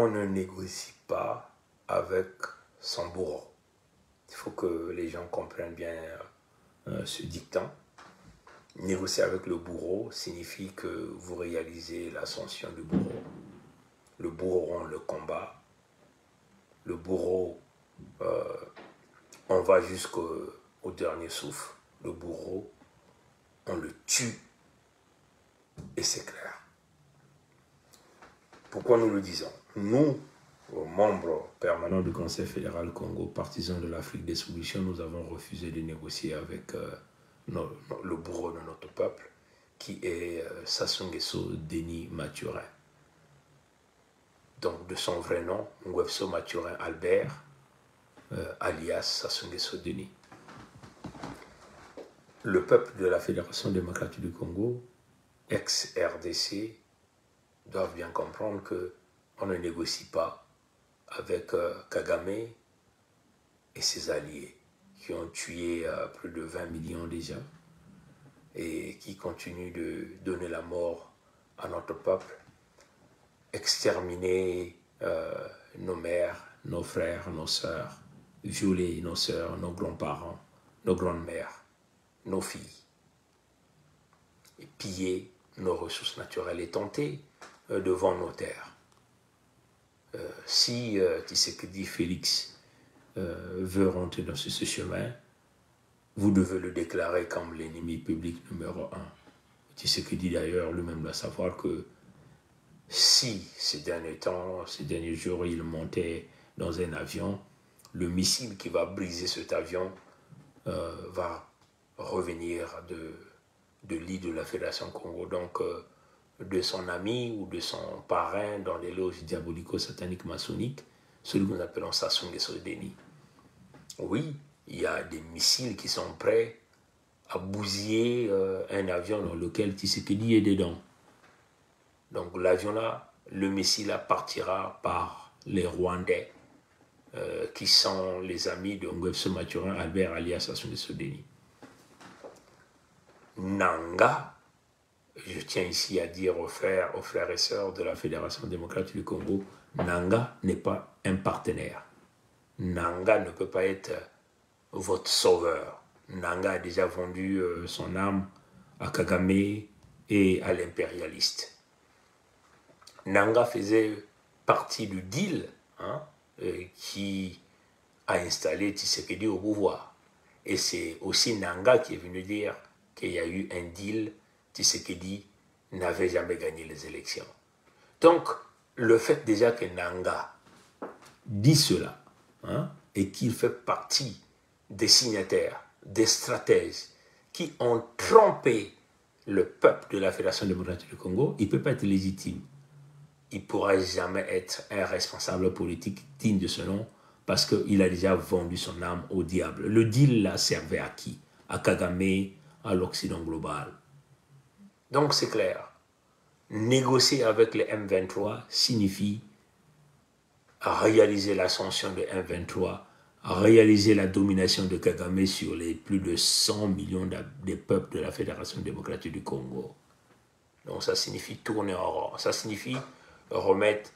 on ne négocie pas avec son bourreau. Il faut que les gens comprennent bien ce dicton. Négocier avec le bourreau signifie que vous réalisez l'ascension du bourreau. Le bourreau, on le combat. Le bourreau, on va jusqu'au dernier souffle. Le bourreau, on le tue. Et c'est clair. Pourquoi nous le disons? Nous, membres permanents du Conseil fédéral Congo, partisans de l'Afrique des solutions, nous avons refusé de négocier avec le bourreau de notre peuple, qui est Sassou Nguesso Denis Mathurin. Donc de son vrai nom, Nguesso Mathurin Albert, alias Sassou Nguesso Denis. Le peuple de la Fédération démocratique du Congo, ex-RDC, doivent bien comprendre qu'on ne négocie pas avec Kagame et ses alliés qui ont tué plus de 20 millions déjà et qui continuent de donner la mort à notre peuple, exterminer nos mères, nos frères, nos sœurs, violer nos sœurs, nos grands-parents, nos grandes-mères, nos filles, et piller nos ressources naturelles et tenter devant nos terres. Si Tshisekedi Félix veut rentrer dans ce chemin, vous devez le déclarer comme l'ennemi public numéro 1. Tshisekedi d'ailleurs lui-même doit savoir que si ces derniers jours, il montait dans un avion, le missile qui va briser cet avion va revenir de l'île de la Fédération Congo. Donc, de son ami ou de son parrain dans les loges diabolico-sataniques maçonniques, celui que nous appelons Sassou Nguesso Denis. Oui, il y a des missiles qui sont prêts à bousiller un avion dans lequel Tshisekedi est dedans. Donc l'avion là, le missile là partira par les Rwandais qui sont les amis de Nguesso Mathurin Albert alias Sassou Nguesso Denis. Nanga, je tiens ici à dire aux frères et sœurs de la Fédération démocratique du Congo, Nanga n'est pas un partenaire. Nanga ne peut pas être votre sauveur. Nanga a déjà vendu son âme à Kagame et à l'impérialiste. Nanga faisait partie du deal qui a installé Tshisekedi au pouvoir. Et c'est aussi Nanga qui est venu dire qu'il y a eu un deal. Tshisekedi n'avait jamais gagné les élections. Donc, le fait déjà que Nanga dit cela, et qu'il fait partie des signataires, des stratèges qui ont trompé le peuple de la Fédération démocratique du Congo, il ne peut pas être légitime. Il ne pourra jamais être un responsable politique digne de ce nom parce qu'il a déjà vendu son âme au diable. Le deal là servait à qui? À Kagame, à l'Occident global. Donc c'est clair, négocier avec les M23 signifie réaliser l'ascension de M23, réaliser la domination de Kagame sur les plus de 100 millions des peuples de la Fédération démocratique du Congo. Donc ça signifie tourner en rond, ça signifie remettre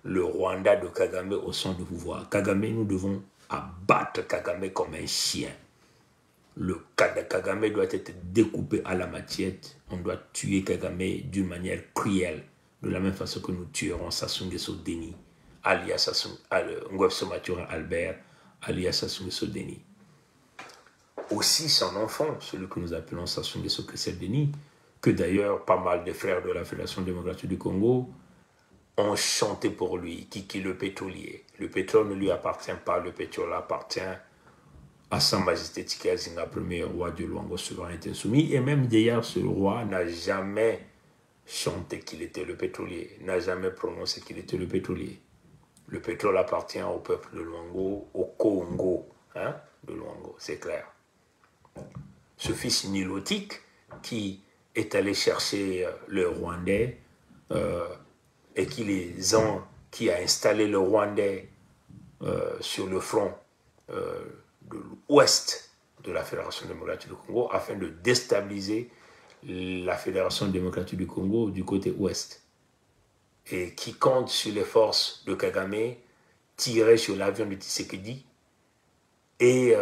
le Rwanda de Kagame au centre du pouvoir. Kagame, nous devons abattre Kagame comme un chien. Le cas de Kagame doit être découpé à la machette. On doit tuer Kagame d'une manière cruelle, de la même façon que nous tuerons Sassou Nguesso Denis, alias Nguesso Mathurin Albert, alias Sassou Nguesso Denis. Aussi son enfant, celui que nous appelons Sassou Nguesso Denis, que d'ailleurs pas mal de frères de la Fédération démocratique du Congo ont chanté pour lui, Kiki le pétrolier. Le pétrole ne lui appartient pas, le pétrole appartient à Sa Majesté Tika Zinga, premier roi du Luango souveraineté insoumis. Et même d'ailleurs, ce roi n'a jamais chanté qu'il était le pétrolier, n'a jamais prononcé qu'il était le pétrolier. Le pétrole appartient au peuple de Luango, au Congo de Luango, c'est clair. Ce fils nilotique qui est allé chercher le Rwandais et qui a installé le Rwandais sur le front de l'ouest de la Fédération démocratique du Congo afin de déstabiliser la Fédération démocratique du Congo du côté ouest. et qui compte sur les forces de Kagame tirer sur l'avion de Tshisekedi et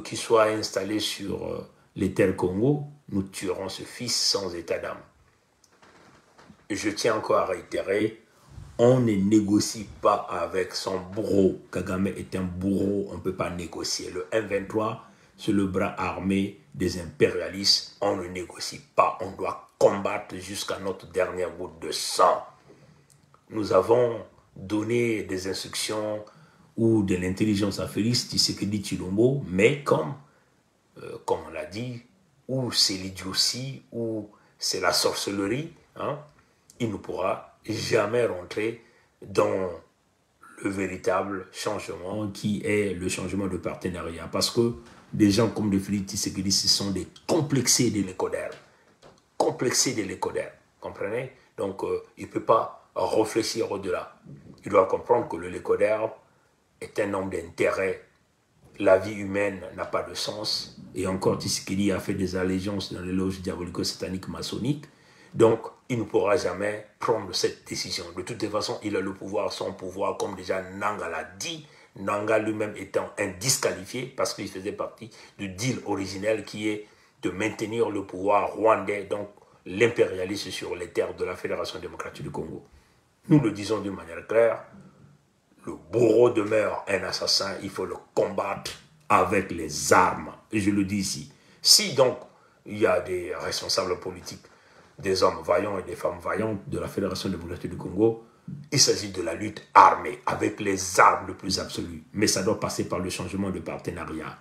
qui soit installé sur les terres Congo, nous tuerons ce fils sans état d'âme. Je tiens encore à réitérer, on ne négocie pas avec son bourreau. Kagame est un bourreau, on ne peut pas négocier. Le M23, c'est le bras armé des impérialistes, on ne négocie pas, on doit combattre jusqu'à notre dernière goutte de sang. Nous avons donné des instructions ou de l'intelligence à Félix Tshisekedi Tshilombo, mais comme on l'a dit, ou c'est l'idiotie, ou c'est la sorcellerie, hein, il ne pourra jamais rentrer dans le véritable changement qui est le changement de partenariat. Parce que des gens comme le Félix Tshisekedi, ce sont des complexés de l'écoderme. Complexés de l'écoderme, comprenez? Donc, il ne peut pas réfléchir au-delà. Il doit comprendre que le l'écoderme est un homme d'intérêt. La vie humaine n'a pas de sens. Et encore, Tshisekedi a fait des allégeances dans les loges diabolico-sataniques maçonniques. Donc, il ne pourra jamais prendre cette décision. De toutes les façons, il a le pouvoir, son pouvoir, comme déjà Nanga l'a dit. Nanga lui-même étant indisqualifié parce qu'il faisait partie du deal originel qui est de maintenir le pouvoir rwandais, donc l'impérialisme sur les terres de la Fédération démocratique du Congo. Nous le disons d'une manière claire, le bourreau demeure un assassin, il faut le combattre avec les armes. Et je le dis ici. Si donc il y a des responsables politiques, des hommes vaillants et des femmes vaillantes de la Fédération démocratique du Congo, il s'agit de la lutte armée avec les armes le plus absolues. Mais ça doit passer par le changement de partenariat.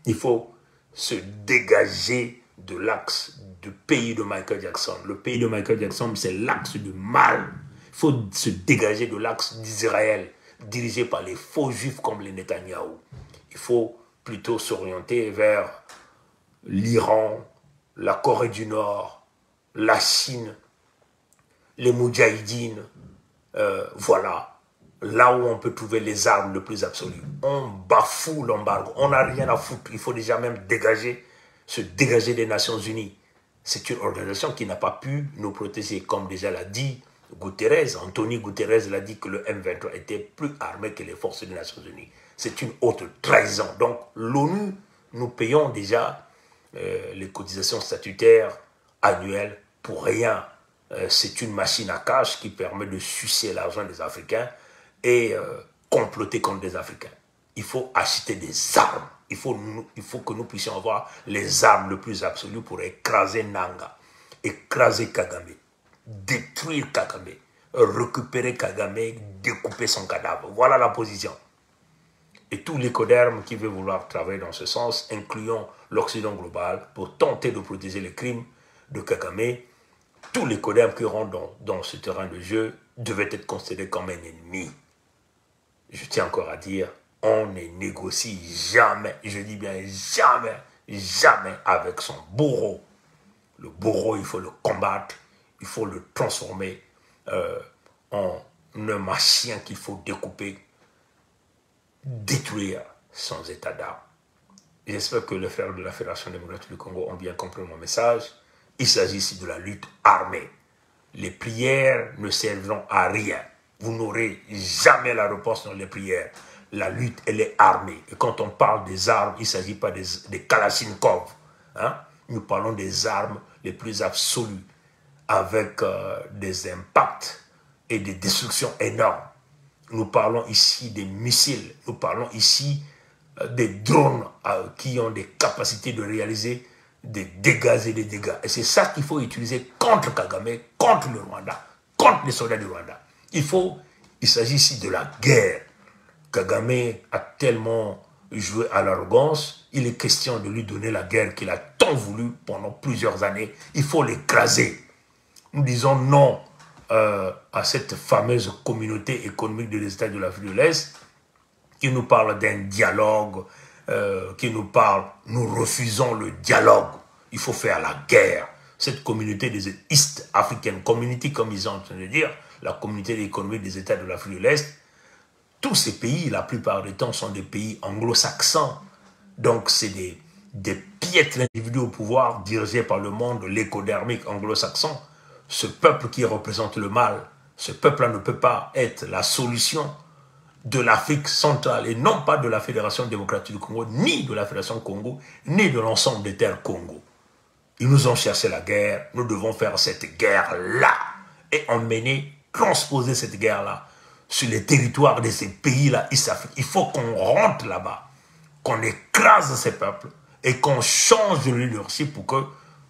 Il faut se dégager de l'axe du pays de Michael Jackson. Le pays de Michael Jackson, c'est l'axe du mal. Il faut se dégager de l'axe d'Israël, dirigé par les faux juifs comme les Netanyahou. Il faut plutôt s'orienter vers l'Iran, la Corée du Nord, la Chine, les Moudjahidines, voilà, là où on peut trouver les armes le plus absolues. On bafoue l'embargo, on n'a rien à foutre, il faut déjà même se dégager des Nations Unies. C'est une organisation qui n'a pas pu nous protéger, comme déjà l'a dit Guterres. Anthony Guterres l'a dit que le M23 était plus armé que les forces des Nations Unies. C'est une autre trahison. Donc l'ONU, nous payons déjà les cotisations statutaires annuelles pour rien. C'est une machine à cash qui permet de sucer l'argent des Africains et comploter contre les Africains. Il faut acheter des armes. Il faut que nous puissions avoir les armes les plus absolues pour écraser Nanga, écraser Kagame, détruire Kagame, récupérer Kagame, découper son cadavre. Voilà la position. Et tous les codermes qui veulent vouloir travailler dans ce sens, incluant l'Occident global, pour tenter de protéger les crimes de Kagame, tous les codermes qui rentrent dans ce terrain de jeu devaient être considérés comme un ennemi. Je tiens encore à dire, on ne négocie jamais, je dis bien jamais, jamais avec son bourreau. Le bourreau, il faut le combattre, il faut le transformer en un machin qu'il faut découper, détruire sans état d'âme. J'espère que les frères de la Fédération démocratique du Congo ont bien compris mon message. Il s'agit ici de la lutte armée. Les prières ne serviront à rien. Vous n'aurez jamais la réponse dans les prières. La lutte, elle est armée. Et quand on parle des armes, il ne s'agit pas des Kalachnikov. Hein? Nous parlons des armes les plus absolues, avec des impacts et des destructions énormes. Nous parlons ici des missiles. Nous parlons ici des drones qui ont des capacités de réaliser des dégâts et des dégâts. Et c'est ça qu'il faut utiliser contre Kagame, contre le Rwanda, contre les soldats du Rwanda. Il s'agit ici de la guerre. Kagame a tellement joué à l'arrogance, il est question de lui donner la guerre qu'il a tant voulu pendant plusieurs années. Il faut l'écraser. Nous disons non à cette fameuse communauté économique des États de l'Afrique de l'Est qui nous parle d'un dialogue, qui nous parle, nous refusons le dialogue. Il faut faire la guerre. Cette communauté des East African Community, comme ils sont en train de dire, la communauté économique des États de l'Afrique de l'Est, tous ces pays, la plupart du temps, sont des pays anglo-saxons. Donc, c'est des piètres individus au pouvoir dirigés par le monde l'écodermique anglo-saxon. Ce peuple qui représente le mal Ce peuple-là ne peut pas être la solution de l'Afrique centrale et non pas de la Fédération démocratique du Congo, ni de la Fédération Congo, ni de l'ensemble des terres Congo. Ils nous ont cherché la guerre, nous devons faire cette guerre-là et emmener, transposer cette guerre-là sur les territoires de ces pays-là, il faut qu'on rentre là-bas, qu'on écrase ces peuples et qu'on change de leadership pour que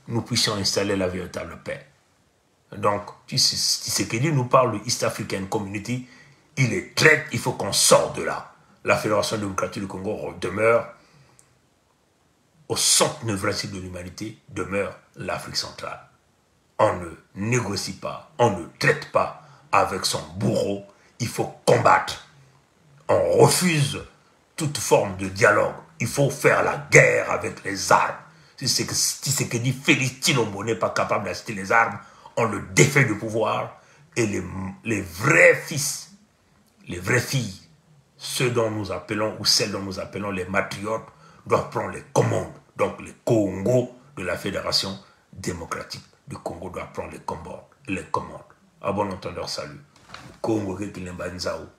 nous puissions installer la véritable paix. Donc, Tshisekedi nous parle de East African Community, il est traite, il faut qu'on sorte de là. La Fédération démocratique du Congo demeure au centre névralgique de l'humanité, demeure l'Afrique centrale. On ne négocie pas, on ne traite pas avec son bourreau, il faut combattre. On refuse toute forme de dialogue, il faut faire la guerre avec les armes. Si ce que dit Félix Tshilombo n'est pas capable d'acheter les armes, on le défait du pouvoir et les vrais fils, les vraies filles, ceux dont nous appelons ou celles dont nous appelons les matriotes, doivent prendre les commandes. Donc les Congo de la Fédération démocratique du Congo doivent prendre les commandes. À bon entendeur, salut. Congo qui est Banzao,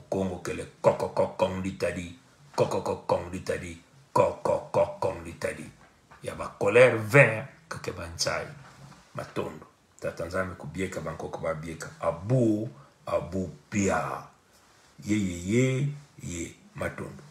Congo qui est Kokokokong d'Italie, Kokokokong d'Italie, Kokokokong d'Italie. Il y a ma colère vert que Banzai, Matondo. Tatanzame kubieka banko kubabieka. Abu Pia. Ye, Matondo.